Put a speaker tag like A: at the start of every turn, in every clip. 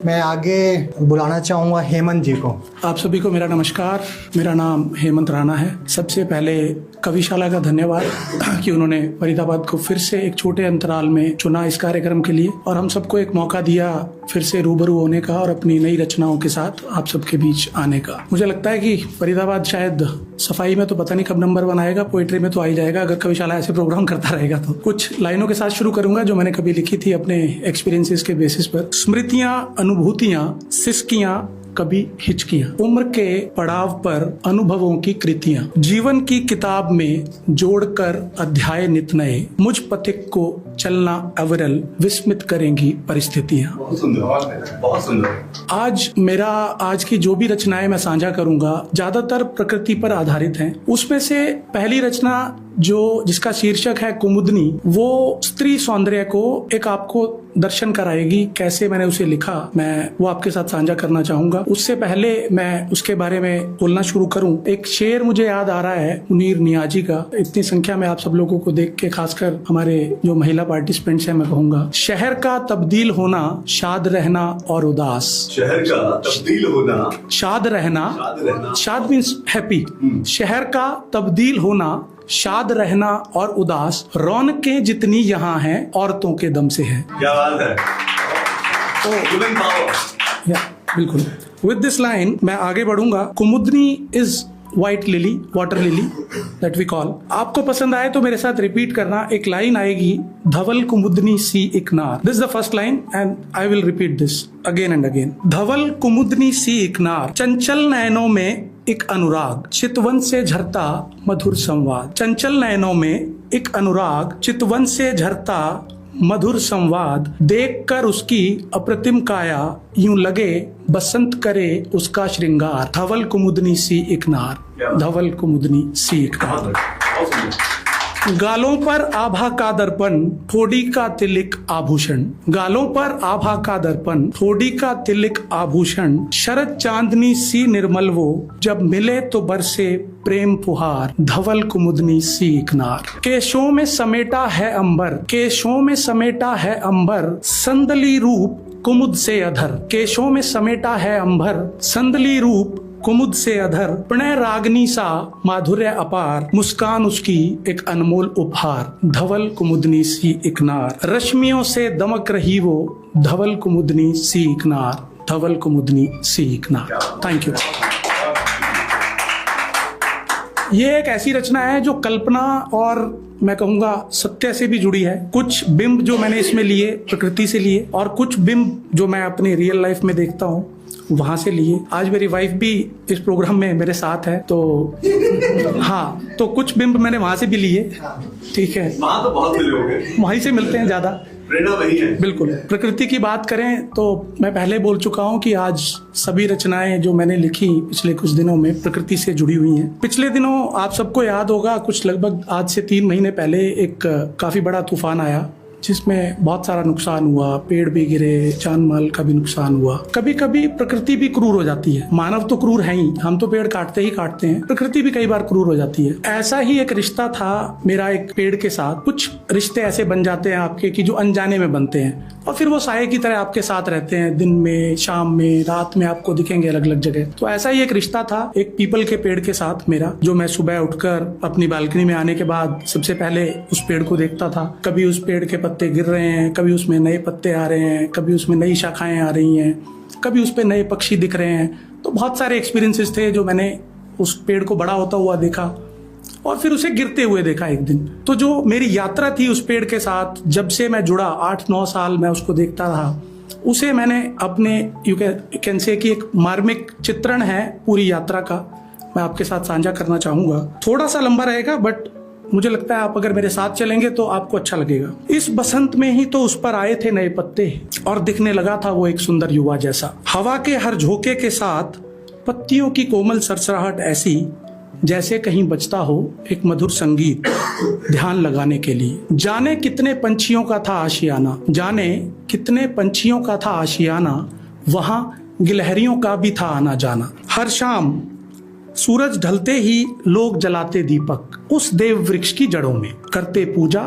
A: मैं आगे बुलाना चाहूँगा हेमंत जी को।
B: आप सभी को मेरा नमस्कार। मेरा नाम हेमंत राणा है। सबसे पहले कविशाला का धन्यवाद कि उन्होंने फरीदाबाद को फिर से एक छोटे अंतराल में चुना इस कार्यक्रम के लिए और हम सबको एक मौका दिया फिर से रूबरू होने का और अपनी नई रचनाओं के साथ आप सबके बीच आने का। मुझे लगता है कि फरीदाबाद शायद सफाई में तो पता नहीं कब नंबर 1 आएगा, पोएट्री में तो आ ही जाएगा अगर कविशाला ऐसे प्रोग्राम करता रहेगा तो। कुछ लाइनों के साथ शुरू करूंगा जो मैंने कभी लिखी थी अपने एक्सपीरियंसेस के बेसिस पर। स्मृतियां, अनुभूतियां, सिसकियां, कभी हिचकियां, उम्र के पड़ाव पर अनुभवों की कृतियां, जीवन की किताब में जोड़कर अध्याय नित नए, मुझ पथिक को चलना अविरल विस्मित करेंगी परिस्थितियां।
C: बहुत सुंदर, बहुत सुंदर।
B: आज की जो भी रचनाएं मैं साझा करूंगा ज्यादातर प्रकृति पर आधारित हैं। उसमें से पहली रचना जिसका शीर्षक है कुमुदनी, वो स्त्री सौंदर्य को एक आपको दर्शन कराएगी। कैसे मैंने उसे लिखा मैं वो आपके साथ साझा करना चाहूंगा। उससे पहले मैं उसके बारे में बोलना शुरू करूं, एक शेर मुझे याद आ रहा है मुनीर नियाजी का। इतनी संख्या में आप सब लोगों को देख के खासकर हमारे जो महिला पार्टिसिपेंट्स हैं मैं कहूंगा, शहर का तब्दील होना, शाद रहना और उदास।
C: शहर का तब्दील होना,
B: शाद रहना, शाद मीन्स हैप्पी। शहर का तब्दील होना, शाद रहना और उदास, रौनकें जितनी यहाँ हैं औरतों के दम से है।
C: क्या बात है। Women power.
B: बिल्कुल। विद दिस लाइन मैं आगे बढ़ूंगा। कुमुदनी is white lily, water lily that we call. आपको पसंद आए तो मेरे साथ रिपीट करना। एक लाइन आएगी, धवल कुमुदनी सी इकनार। This is the first line and I will repeat this again and again. धवल कुमुदनी सी इकनार, चंचल नयनों में एक अनुराग, चितवन से झरता मधुर संवाद। चंचल नयनों में एक अनुराग, चितवन से झरता मधुर संवाद, देखकर उसकी अप्रतिम काया, यूं लगे बसंत करे उसका श्रृंगार। धवल कुमुदनी सी इकनार, धवल कुमुदनी सी इकनार। गालों पर आभा का दर्पण, ठोड़ी का तिलक आभूषण। गालों पर आभा का दर्पण, ठोड़ी का तिलक आभूषण, शरद चांदनी सी निर्मल वो, जब मिले तो बरसे प्रेम फुहार। धवल कुमुदनी सी इकनार। केशों में समेटा है अंबर, केशों में समेटा है अंबर, संदली रूप कुमुद से अधर। केशों में समेटा है अंबर, संदली रूप कुमुद से अधर, प्रणय रागनी सा माधुर्य अपार, मुस्कान उसकी एक अनमोल उपहार। धवल कुमुदनी सी इकनार, रश्मियों से दमक रही वो, धवल कुमुदनी सी इकनार, धवल कुमुदनी सी इकनार। Thank you. ये एक ऐसी रचना है जो कल्पना और मैं कहूंगा सत्य से भी जुड़ी है। कुछ बिंब जो मैंने इसमें लिए प्रकृति से लिए और कुछ बिंब जो मैं अपनी रियल लाइफ में देखता हूँ वहां से लिए। आज मेरी वाइफ भी इस प्रोग्राम में मेरे साथ है तो हाँ, तो कुछ बिंब मैंने वहां से भी लिए। ठीक है,
C: वहां तो बहुत मिले होंगे,
B: वहीं से मिलते हैं ज्यादा,
C: प्रेरणा वही है।
B: बिल्कुल। प्रकृति की बात करें तो मैं पहले बोल चुका हूं कि आज सभी रचनाएं जो मैंने लिखी पिछले कुछ दिनों में प्रकृति से जुड़ी हुई हैं। पिछले दिनों आप सबको याद होगा, कुछ लगभग आज से 3 महीने पहले एक काफी बड़ा तूफान आया जिसमें बहुत सारा नुकसान हुआ, पेड़ भी गिरे, जान माल का भी नुकसान हुआ। कभी कभी प्रकृति भी क्रूर हो जाती है। मानव तो क्रूर है ही, हम तो पेड़ काटते ही काटते हैं, प्रकृति भी कई बार क्रूर हो जाती है। ऐसा ही एक रिश्ता था मेरा एक पेड़ के साथ। कुछ रिश्ते ऐसे बन जाते हैं आपके कि जो अनजाने में बनते हैं और फिर वो साये की तरह आपके साथ रहते हैं, दिन में, शाम में, रात में आपको दिखेंगे अलग अलग जगह। तो ऐसा ही एक रिश्ता था एक पीपल के पेड़ के साथ मेरा, जो मैं सुबह उठकर अपनी बालकनी में आने के बाद सबसे पहले उस पेड़ को देखता था। कभी उस पेड़ के पत्ते गिर रहे हैं, कभी उसमें नए पत्ते आ रहे हैं, कभी उसमें नई शाखाएं आ रही हैं, कभी उस पे नए पक्षी दिख रहे हैं। तो बहुत सारे एक्सपीरियंसेस थे जो मैंने उस पेड़ को बड़ा होता हुआ देखा और फिर उसे गिरते हुए देखा एक दिन। तो जो मेरी यात्रा थी उस पेड़ के साथ, जब से मैं जुड़ा 8-9 साल मैं उसको देखता रहा, उसे मैंने अपने यू कैन से कि एक मार्मिक चित्रण है पूरी यात्रा का, मैं आपके साथ साझा करना चाहूंगा। थोड़ा सा लंबा रहेगा बट मुझे लगता है आप अगर मेरे साथ चलेंगे तो आपको अच्छा लगेगा। इस बसंत में ही तो उस पर आए थे नए पत्ते और दिखने लगा था वो एक सुंदर युवा जैसा। हवा के हर झोंके के साथ पत्तियों की कोमल सरसराहट ऐसी जैसे कहीं बजता हो एक मधुर संगीत ध्यान लगाने के लिए। जाने कितने पंछियों का था आशियाना, जाने कितने पंछियों का था आशियाना, वहां गिलहरियों का भी था आना जाना। हर शाम सूरज ढलते ही लोग जलाते दीपक उस देव वृक्ष की जड़ों में, करते पूजा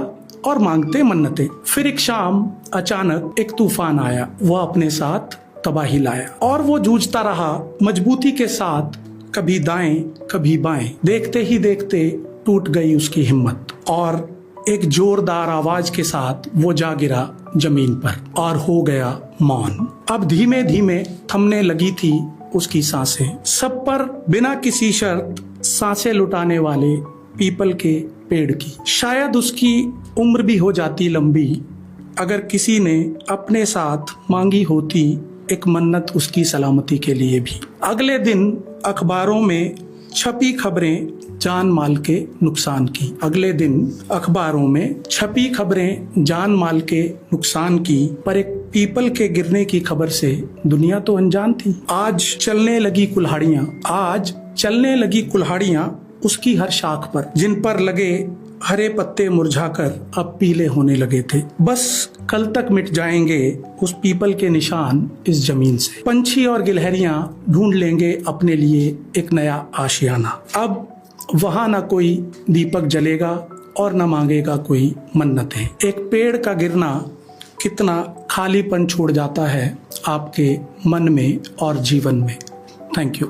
B: और मांगते मन्नतें। फिर एक शाम अचानक एक तूफान आया, वह अपने साथ तबाही लाया। और वो जूझता रहा मजबूती के साथ, कभी दाएं कभी बाएं। देखते ही देखते टूट गई उसकी हिम्मत और एक जोरदार आवाज के साथ वो जा गिरा जमीन पर और हो गया मौन। अब धीमे धीमे थमने लगी थी उसकी सांसें। सब पर बिना किसी शर्त सांसें लुटाने वाले पीपल के पेड़ की। शायद उसकी उम्र भी हो जाती लंबी अगर किसी ने अपने साथ मांगी होती एक मन्नत उसकी सलामती के लिए भी। अगले दिन अखबारों में छपी खबरें जान माल के नुकसान की। अगले दिन अखबारों में छपी खबरें जान माल के नुकसान की, पर एक पीपल के गिरने की खबर से दुनिया तो अनजान थी। आज चलने लगी कुल्हाड़ियां उसकी हर शाख पर, जिन पर लगे हरे पत्ते मुरझाकर अब पीले होने लगे थे। बस कल तक मिट जाएंगे उस पीपल के निशान इस जमीन से। पंछी और गिलहरियां ढूंढ लेंगे अपने लिए एक नया आशियाना। अब वहां न कोई दीपक जलेगा और न मांगेगा कोई मन्नतें। एक पेड़ का गिरना कितना खालीपन छोड़ जाता है आपके मन में और जीवन में। Thank you.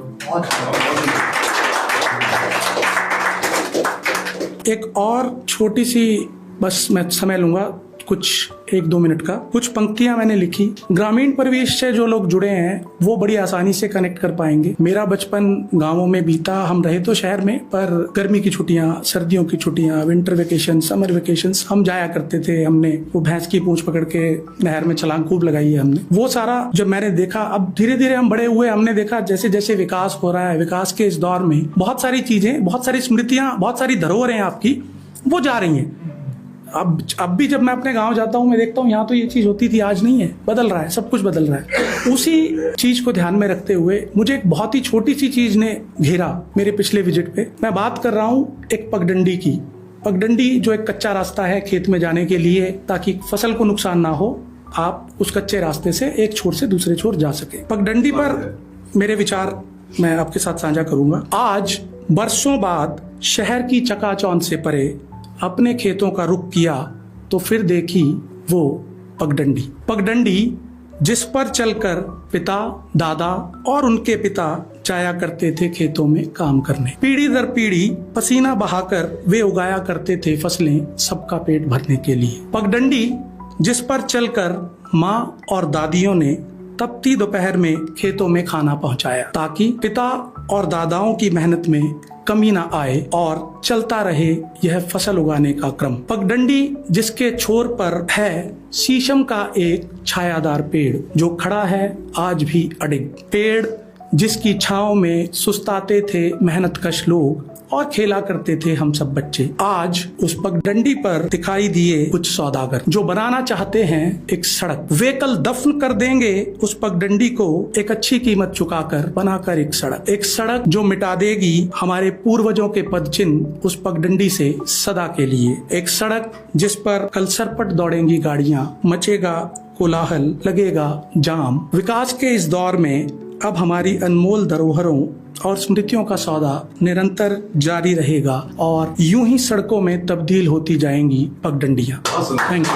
B: एक और छोटी सी, बस मैं समय लूंगा कुछ 1-2 मिनट का। कुछ पंक्तियां मैंने लिखी। ग्रामीण परिवेश से जो लोग जुड़े हैं वो बड़ी आसानी से कनेक्ट कर पाएंगे। मेरा बचपन गांवों में बीता। हम रहे तो शहर में, पर गर्मी की छुट्टियां, सर्दियों की छुट्टियां, विंटर वेकेशन, समर वेकेशन हम जाया करते थे। हमने वो भैंस की पूंछ पकड़ के नहर में छलांग खूब लगाई है हमने। वो सारा जब मैंने देखा, अब धीरे धीरे हम बड़े हुए, हमने देखा जैसे जैसे विकास हो रहा है, विकास के इस दौर में बहुत सारी चीजें, बहुत सारी स्मृतियां, बहुत सारी धरोहरें आपकी वो जा रही हैं। अब भी जब मैं अपने गांव जाता हूं, मैं देखता हूं यहाँ तो ये चीज होती थी, आज नहीं है। बदल रहा है, सब कुछ बदल रहा है। उसी चीज को ध्यान में रखते हुए मुझे एक बहुत ही छोटी सी चीज ने घेरा मेरे पिछले विजिट पे। मैं बात कर रहा हूं एक पगडंडी की। पगडंडी जो एक कच्चा रास्ता है खेत में जाने के लिए, ताकि फसल को नुकसान ना हो, आप उस कच्चे रास्ते से एक छोर से दूसरे छोर जा सके। पगडंडी पर मेरे विचार मैं आपके साथ साझा करूंगा। आज बरसों बाद शहर की चकाचौंध से परे अपने खेतों का रुख किया तो फिर देखी वो पगडंडी जिस पर चलकर पिता, दादा और उनके पिता जाया करते थे खेतों में काम करने। पीढ़ी दर पीढ़ी पसीना बहाकर वे उगाया करते थे फसलें सबका पेट भरने के लिए। पगडंडी जिस पर चलकर माँ और दादियों ने तपती दोपहर में खेतों में खाना पहुंचाया, ताकि पिता और दादाओं की मेहनत में कमी ना आए और चलता रहे यह फसल उगाने का क्रम। पगडंडी जिसके छोर पर है शीशम का एक छायादार पेड़ जो खड़ा है आज भी अडिग। पेड़ जिसकी छांव में सुस्ताते थे मेहनतकश लोग और खेला करते थे हम सब बच्चे। आज उस पगडंडी पर दिखाई दिए कुछ सौदागर जो बनाना चाहते हैं एक सड़क। वे कल दफन कर देंगे उस पगडंडी को एक अच्छी कीमत चुकाकर, बनाकर एक सड़क जो मिटा देगी हमारे पूर्वजों के पदचिन्ह उस पगडंडी से सदा के लिए। एक सड़क जिस पर कल सरपट दौड़ेंगी गाड़ियां, मचेगा कोलाहल, लगेगा जाम। विकास के इस दौर में अब हमारी अनमोल धरोहरों और स्मृतियों का सौदा निरंतर जारी रहेगा और यूं ही सड़कों में तब्दील होती जाएंगी पगडंडियां। Thank you.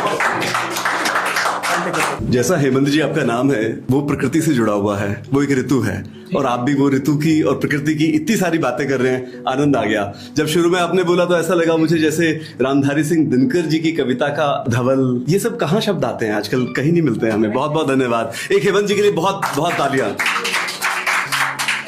C: जैसा हेमंत जी आपका नाम है, वो प्रकृति से जुड़ा हुआ है, वो एक ऋतु है और आप भी वो ऋतु की और प्रकृति की इतनी सारी बातें कर रहे हैं, आनंद आ गया। जब शुरू में आपने बोला तो ऐसा लगा मुझे जैसे रामधारी सिंह दिनकर जी की कविता का धवल। ये सब कहाँ शब्द आते हैं आजकल, कहीं नहीं मिलते हैं हमें। बहुत बहुत धन्यवाद। एक हेमंत जी के लिए बहुत बहुत तालियां।